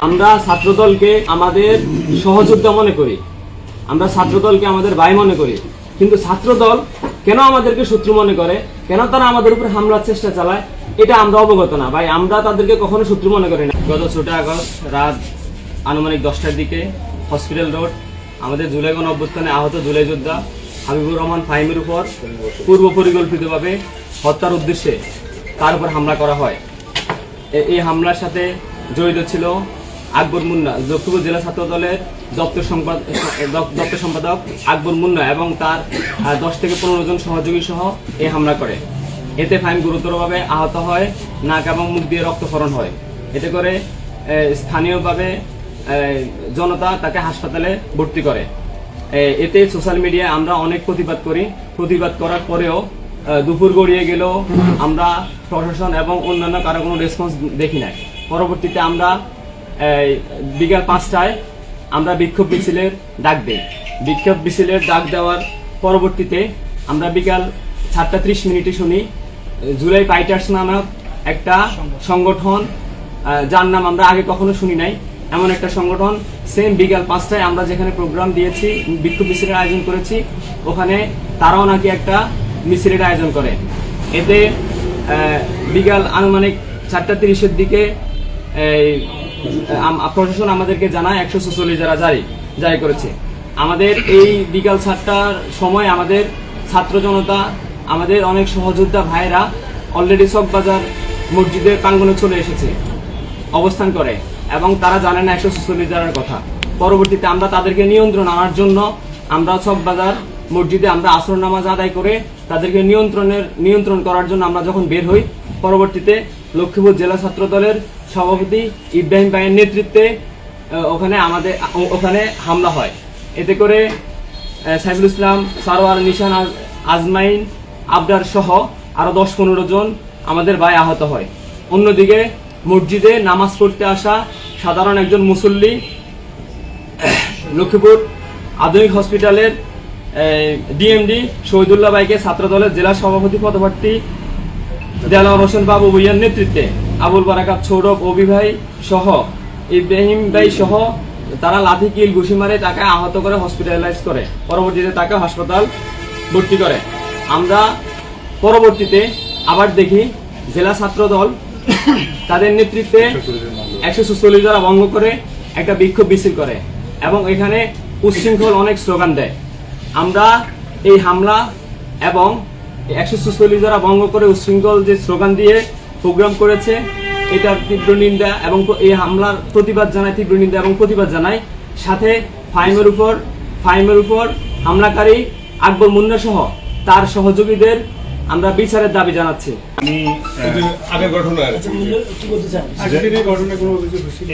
আমরা ছাত্রদলকে আমাদের সহযোদ্ধা মনে করি, আমরা ছাত্রদলকে আমাদের ভাই মনে করি, কিন্তু ছাত্রদল কেন আমাদেরকে শত্রু মনে করে, কেন তারা আমাদের উপর হামলার চেষ্টা চালায়, এটা আমরা অবগত না ভাই। আমরা তাদেরকে কখনো শত্রু মনে করি না। গত 4 আগস্ট রাত আনুমানিক 10টার দিকে হসপিটাল রোড আমাদের জুলাই গণ অভ্যুত্থানে আহত জুলাই যোদ্ধা হাবিবুর রহমান ফাহিমের উপর পূর্ব পরিকল্পিতভাবে হত্যার উদ্দেশ্যে তার উপর হামলা করা হয়। এই হামলার সাথে জড়িত ছিল আকবর মুন্না, লক্ষ্মীপুর জেলা ছাত্র দলের দপ্তর সম্পাদক আকবর মুন্না এবং তার 10 থেকে 15 জন সহযোগী সহ এই হামলা করে। এতে ফাহিম গুরুতরভাবে আহত হয়, নাক এবং মুখ দিয়ে রক্তক্ষরণ হয়। এতে করে স্থানীয়ভাবে জনতা তাকে হাসপাতালে ভর্তি করে। এতে সোশ্যাল মিডিয়ায় আমরা অনেক প্রতিবাদ করি। প্রতিবাদ করার পরেও দুপুর গড়িয়ে গেলেও আমরা প্রশাসন এবং অন্যান্য কারো কোনো রেসপন্স দেখি নাই। পরবর্তীতে আমরা বিকাল 5টায় আমরা বিক্ষোভ মিছিলের ডাক দিই। বিক্ষোভ মিছিলের ডাক দেওয়ার পরবর্তীতে আমরা বিকাল 7:30 শুনি জুলাই ফাইটার্স নামক একটা সংগঠন, যার নাম আমরা আগে কখনো শুনি নাই, এমন একটা সংগঠন সেম বিকাল 5টায় আমরা যেখানে প্রোগ্রাম দিয়েছি, বিক্ষোভ মিছিলের আয়োজন করেছি, ওখানে তারাও নাকি একটা মিছিলের আয়োজন করে। এতে বিকাল আনুমানিক 4:30 দিকে প্রশাসন আমাদেরকে জানায় 144 যারা জারি করেছে। আমাদের এই বিকাল 7টার সময় আমাদের ছাত্র জনতা, আমাদের অনেক সহযোদ্ধা ভাইরা অলরেডি চকবাজার মসজিদের প্রাঙ্গণে চলে এসেছে, অবস্থান করে, এবং তারা জানে না 144 যারার কথা। পরবর্তীতে আমরা তাদেরকে নিয়ন্ত্রণ আনার জন্য আমরা চকবাজার মসজিদে আমরা আসর নামাজ আদায় করে তাদেরকে নিয়ন্ত্রণ করার জন্য আমরা যখন বের হই, পরবর্তীতে লক্ষ্মীপুর জেলা ছাত্র দলের সভাপতি ইব্রাহিম ভাইয়ের নেতৃত্বে ওখানে হামলা হয়। এতে করে সাইফুল ইসলাম, সারোয়ার, নিশান, আজমাইন, আবদার সহ আরো 10-15 জন আমাদের ভাই আহত হয়। অন্যদিকে মসজিদে নামাজ পড়তে আসা সাধারণ একজন মুসল্লি লক্ষ্মীপুর আধুনিক হসপিটালের ডিএমডি শহীদুল্লাহ ভাইকে ছাত্রদলের জেলা সভাপতি পদপ্রার্থী দেলাওয়ার হোসেন বাবু ভুইয়ার নেতৃত্বে আবুল বারাকাত সৌরভ, অবি ভাই সহ ইব্রাহিম ভাই সহ তারা লাঠি কিল ঘুষি মারে তাকে আহত করে হসপিটালাইজ করে। পরবর্তীতে তাকে হাসপাতাল ভর্তি করে। আমরা পরবর্তীতে আবার দেখি জেলা ছাত্র দল তাদের নেতৃত্বে 144 যারা ভঙ্গ করে একটা বিক্ষোভ মিছিল করে এবং এখানে উচ্ছৃঙ্খল অনেক স্লোগান দেয়। আমরা এই হামলা এবং 144 যারা ভঙ্গ করে উচ্ছৃঙ্খল যে স্লোগান দিয়ে প্রোগ্রাম করেছে, এটার তীব্র নিন্দা এবং এই হামলার প্রতিবাদ জানায়, তীব্র নিন্দা এবং প্রতিবাদ জানায়। সাথে ফাহিমের উপর হামলাকারী আকবর মুন্না সহ তার সহযোগীদের আমরা বিচারের দাবি জানাচ্ছি।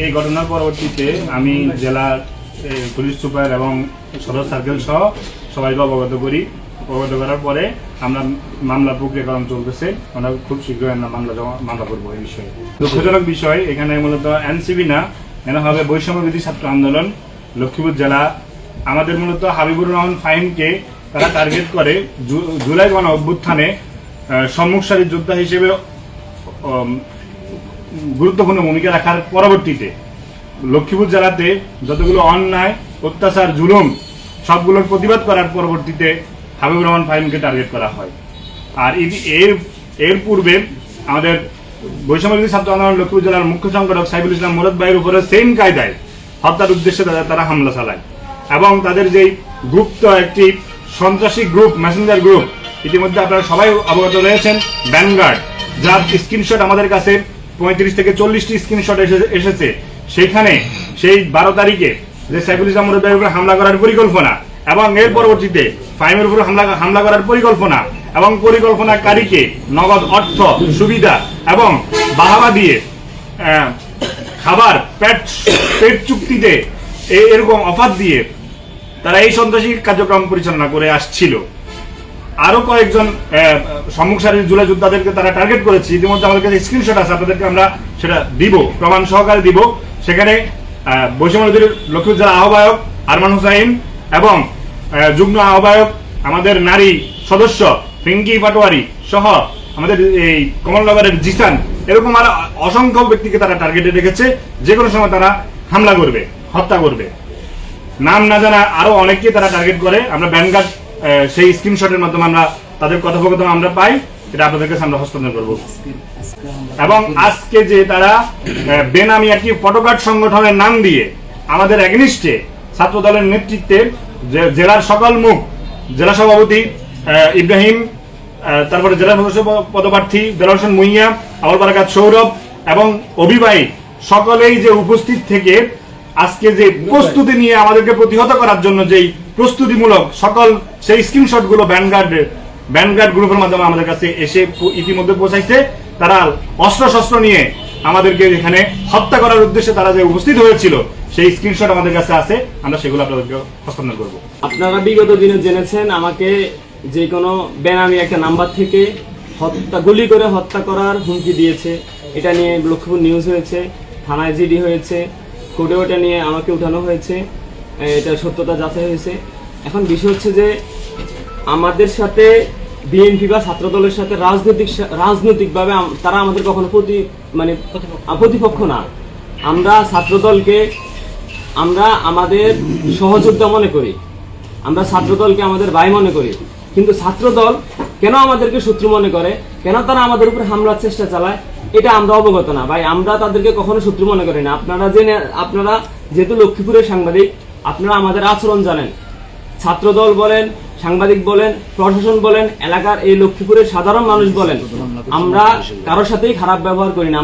এই ঘটনার পরবর্তীতে আমি জেলার পুলিশ সুপার এবং সদর সার্কেল সহ সবাইকে অবগত করার পরে আমরা মামলা প্রক্রিয়াকরণ চলতেছে। আমরা খুব শীঘ্রই আমরা মামলা করবো এই বিষয়ে। দুঃখজনক বিষয়, এখানে মূলত এনসিবি না, এখানে হবে বৈষম্য বিরোধী ছাত্র আন্দোলন লক্ষ্মীপুর জেলা। আমাদের মূলত হাবিবুর রহমান ফাহিমকে তারা টার্গেট করে জুলাই গণ অভ্যুত্থানে সম্মুখ সারির যোদ্ধা হিসেবে গুরুত্বপূর্ণ ভূমিকা রাখার পরবর্তীতে লক্ষ্মীপুর জেলাতে যতগুলো অন্যায়, অত্যাচার, জুলুম সবগুলোর প্রতিবাদ করার পরবর্তীতে হাবিবুর রহমান ফাহিমকে টার্গেট করা হয়। আর এর পূর্বে আমাদের বৈষম্য বিরোধী ছাত্র আন্দোলন লক্ষ্মীপুর জেলার মুখ্য সংগঠক সাইফুল ইসলাম মুরাদ ভাইয়ের উপরে সেম কায়দায় হত্যার উদ্দেশ্যে তারা হামলা চালায় এবং তাদের যেই গুপ্ত একটি সন্ত্রাসী গ্রুপ, মেসেঞ্জার গ্রুপ, ইতিমধ্যে আপনারা সবাই অবগত রয়েছেন, ভ্যানগার্ড, যার স্ক্রিনশট আমাদের কাছে 35 থেকে 40টি স্ক্রিনশট এসেছে। সেখানে সেই 12 তারিখে যে সাইফুল ইসলাম মুরাদ ভাইয়ের উপর হামলা করার পরিকল্পনা এবং এর পরবর্তীতে ফাহিমের উপর হামলা করার পরিকল্পনা এবং পরিকল্পনাকারীকে নগদ অর্থ সুবিধা এবং বাহাবা দিয়ে খাবার, পেট চুক্তিতে এরকম অফার দিয়ে তারা এই সন্ত্রাসী কার্যক্রম পরিচালনা করে আসছিল। আরো কয়েকজন সম্মুখ সারির জুলাই যোদ্ধাদেরকে তারা টার্গেট করেছে। ইতিমধ্যে আমাদের কাছে স্ক্রিনশট আছে, আপনাদেরকে আমরা সেটা দিব, প্রমাণ সহকারে দিব। সেখানে বৈষম্য বিরোধী লক্ষ্মীপুর জেলা আহ্বায়ক আরমান হুসাইন এবং যুগ্ম আহ্বায়ক আমাদের নারী সদস্য পিঙ্কি পাটোয়ারি সহ আমাদের এই কমলনগরের জিসান, এরকম আর অসংখ্য ব্যক্তিকে তারা টার্গেটে রেখেছে। যে কোনো সময় তারা হামলা করবে, হত্যা করবে। নাম না জানা আরো অনেককে তারা টার্গেট করে। আমরা ব্যানগার্ড সেই স্ক্রিনশটের মাধ্যমে আমরা তাদের কথোপকথন আমরা পাই, এটা আপনাদের কাছে আমরা হস্তান্তর করব। এবং আজকে যে তারা বেনামি একটি ফটোকার্ড সংগঠনের নাম দিয়ে আমাদের এগনিস্টে ছাত্র দলের নেতৃত্বে জেলার সকল মুখ, জেলা সভাপতি ইব্রাহিম, তারপরে জেলা সদস্য পদপ্রার্থী দেলোয়ার হোসেন মুইয়া, আবুল বারাকাত সৌরভ এবং অভিভাবক সকলেই যে উপস্থিত থেকে আজকে যে প্রস্তুতি নিয়ে আমাদেরকে প্রতিহত করার জন্য যেই প্রস্তুতিমূলক সকল সেই স্ক্রিনশট গুলো ব্যানগার্ড গ্রুপের মাধ্যমে আমাদের কাছে এসে ইতিমধ্যে পৌঁছাইছে। তারা অস্ত্র শস্ত্র নিয়ে আমাদেরকে এখানে হত্যা করার উদ্দেশ্যে তারা যে উপস্থিত হয়েছিল সেই স্ক্রিনশট আমাদের কাছে আছে, আমরা সেগুলো আপনাদেরকে হস্তান্তর করব। আপনারা বিগত দিনে জেনেছেন আমাকে যে কোনো বেনামি একটা নাম্বার থেকে গুলি করে হত্যা করার হুমকি দিয়েছে। এটা নিয়ে লক্ষ্মীপুর নিউজ হয়েছে, থানায় জিডি হয়েছে, কোর্টে ওটা নিয়ে আমাকে উঠানো হয়েছে, এটা সত্যতা যাচাই হয়েছে। এখন বিষয় হচ্ছে যে আমাদের সাথে বিএনপি বা ছাত্র দলের সাথে রাজনৈতিকভাবে তারা আমাদের কখনো প্রতিপক্ষ না। আমরা ছাত্র দলকে আমরা আমাদের সহযোদ্ধা মনে করি, আমরা ছাত্র দলকে আমাদের ভাই মনে করি। কিন্তু ছাত্র দল কেন আমাদেরকে শত্রু মনে করে, কেন তারা আমাদের উপর হামলার চেষ্টা চালায়, এটা আমরা অবগত না ভাই। আমরা তাদেরকে কখনো শত্রু মনে করি না। আপনারা যেহেতু লক্ষ্মীপুরের সাংবাদিক, আপনারা আমাদের আচরণ জানেন। ছাত্র দল বলেন, সাংবাদিক বলেন, প্রশাসন বলেন, এলাকার এই লক্ষ্মীপুরের সাধারণ মানুষ বলেন, আমরা কারোর সাথেই খারাপ ব্যবহার করি না।